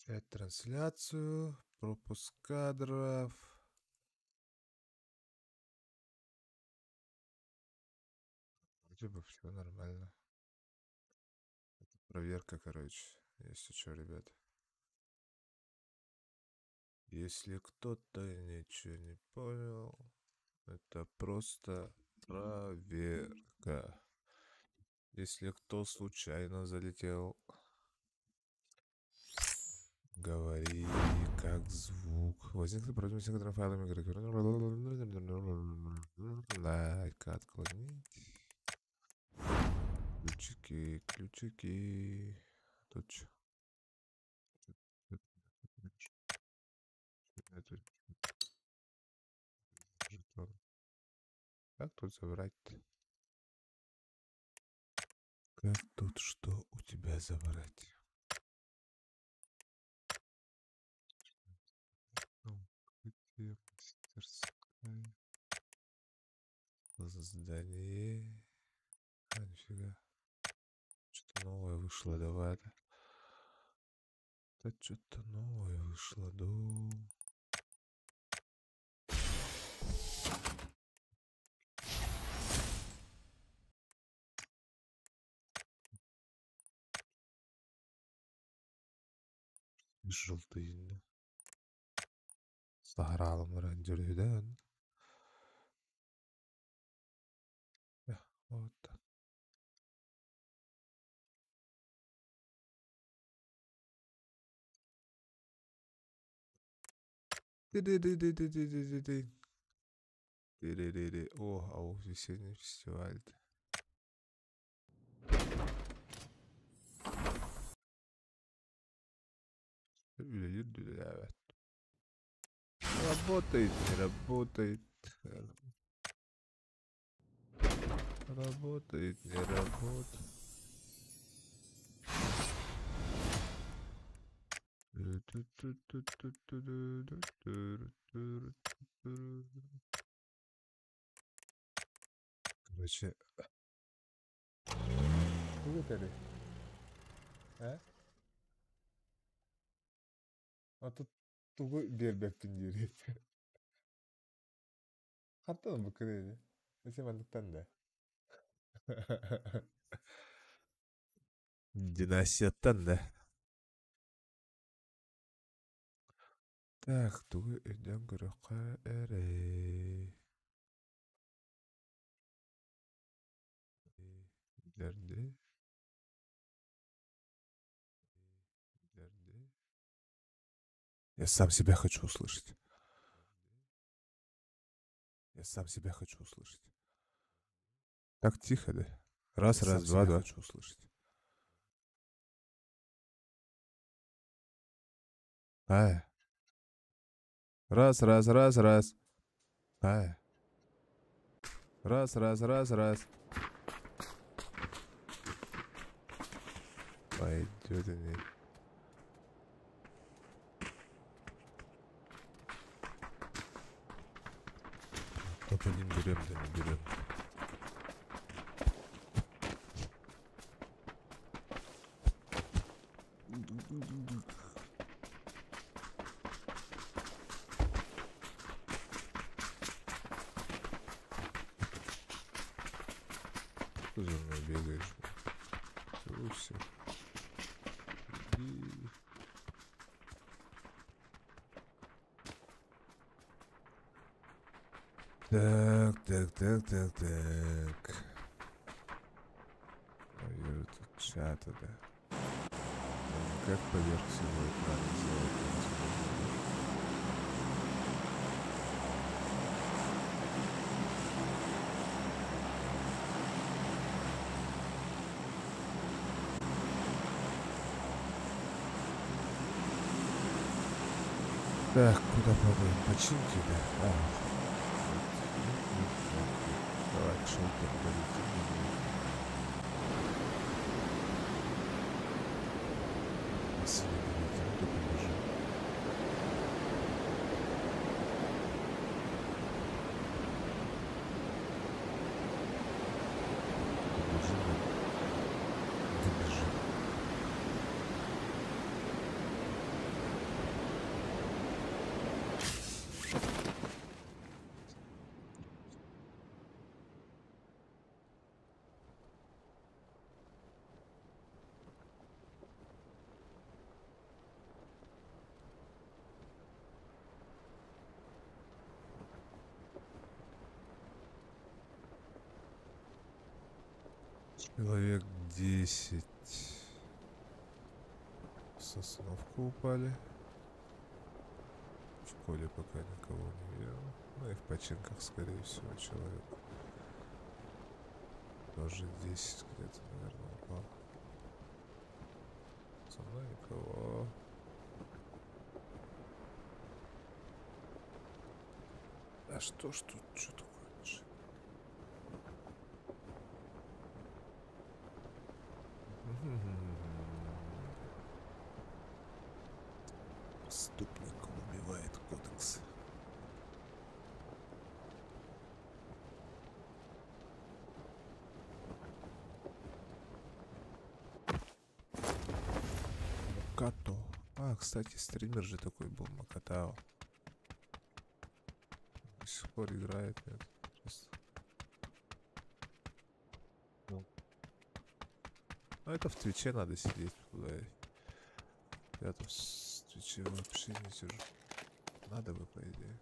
Начать трансляцию. Пропуск кадров. Вроде бы все нормально. Это проверка, короче. Если что, ребят. Если кто-то ничего не понял, это просто проверка. Если кто случайно залетел, говори как звук. Возникли проблемы с некоторыми файлами игры. Лайк отклонить. Ключики. Тут что? Жетон. Как тут забрать-то? Как тут что у тебя забрать? Где мастерская? Здание. А, нифига. Что-то новое вышло, давай-то. Да что-то новое вышло, да. Желтый. Сагралым рендерден. Вот так. О, а весенний фестиваль-то. Работает, не работает. Работает, не работает. Короче. Вытали. А? А тут тугой бербек пиндирит. Хаттан букрели. Зачем андыктан да? Династияттан да. Так, тугой эден гөрөкка эре. Дерде. Я сам себя хочу услышать. Я сам себя хочу услышать. Так тихо, да? Раз, Я раз, сам два, себя два. хочу услышать. Ай. Раз, раз, раз, раз. Ай. Раз, раз, раз, раз. Пойдет они. Топ-1 берем, да не берем. Что за мной бегаешь? Все. Иди. Так. А вижу тут чата, да. Как поверх всего экрана сделать? Так, куда падаем? Починки, да? Давай, шелтер полетим. Если не полетим, то побежим. Человек 10 в Сосновку упали. В школе пока никого не видел. Ну и в починках, скорее всего, человек. Тоже 10 где-то, наверное, упал. Со мной никого. А что ж тут? Что такое? Преступник убивает кодекс. Макато. А, кстати, стример же такой был, Макатао. До сих пор играет, нет? Просто. Ну. Ну, это в Твиче надо сидеть. Куда я тут с Твиче вообще не сижу. Надо бы, по идее.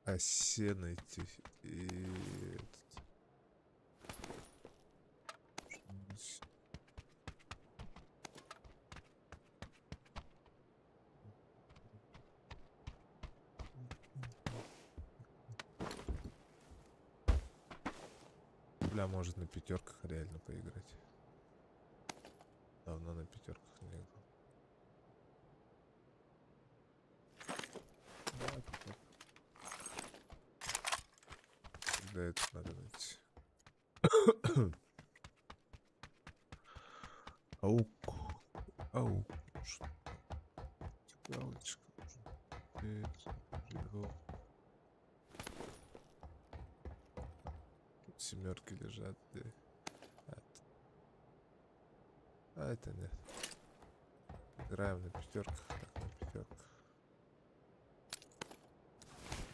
А се найти и этот. Бля, может на пятерках реально поиграть. Давно на пятерках не играл. Да, пятерка. Когда это надо найти? Аук. Аук. Что? Галочка. Тут семерки лежат. А это нет. Играем на пятерках. Так, на пятерках.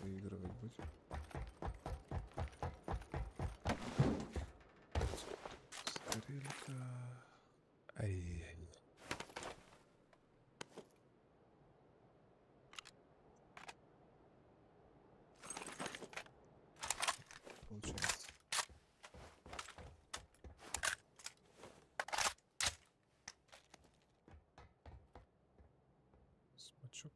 Выигрывать будем. Стрелька. Ай-яй-яй. Получается. Смачок.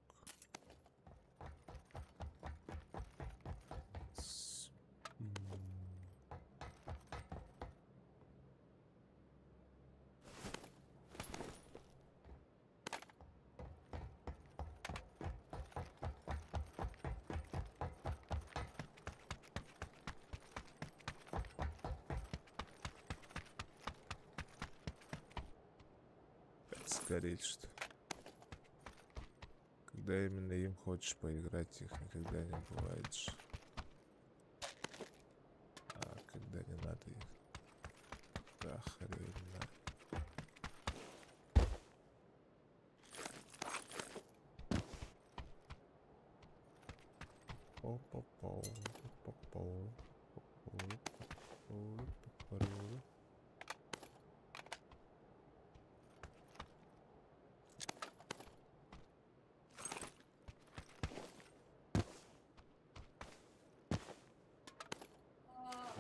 Сгореть, что ли? Когда именно им хочешь поиграть, их никогда не бывает же. А когда не надо их, да хрен надо. По-по-по, по-по-по, по-по-по.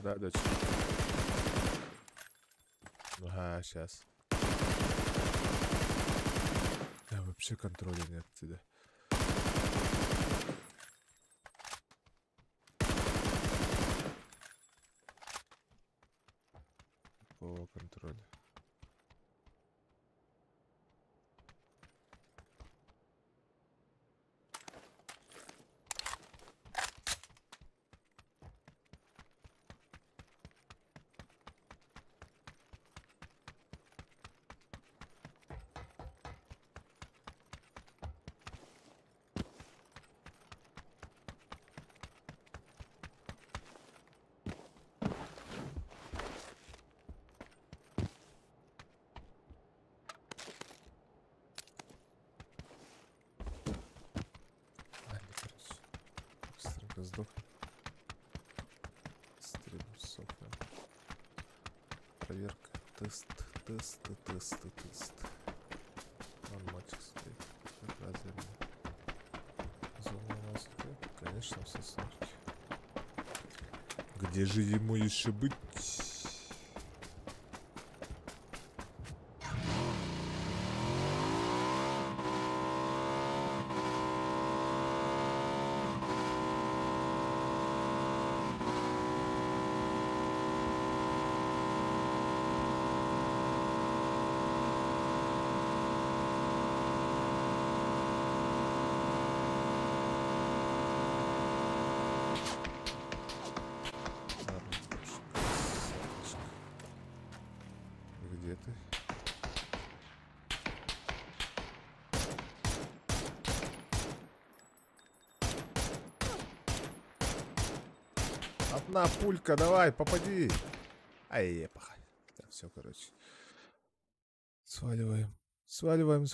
Да, дочь. Ага, сейчас. Да, вообще контроля нет тебя. По контролю. Сдох. Стрим сохнем. Проверка. Тест. Вон мотик стоит. Как развернут. Зона у нас где? Конечно, в сосновке. Где же ему еще быть? Где ты? Одна пулька, давай, попади. Ай, епаха. Так, все, короче. Сваливаем. Сваливаем.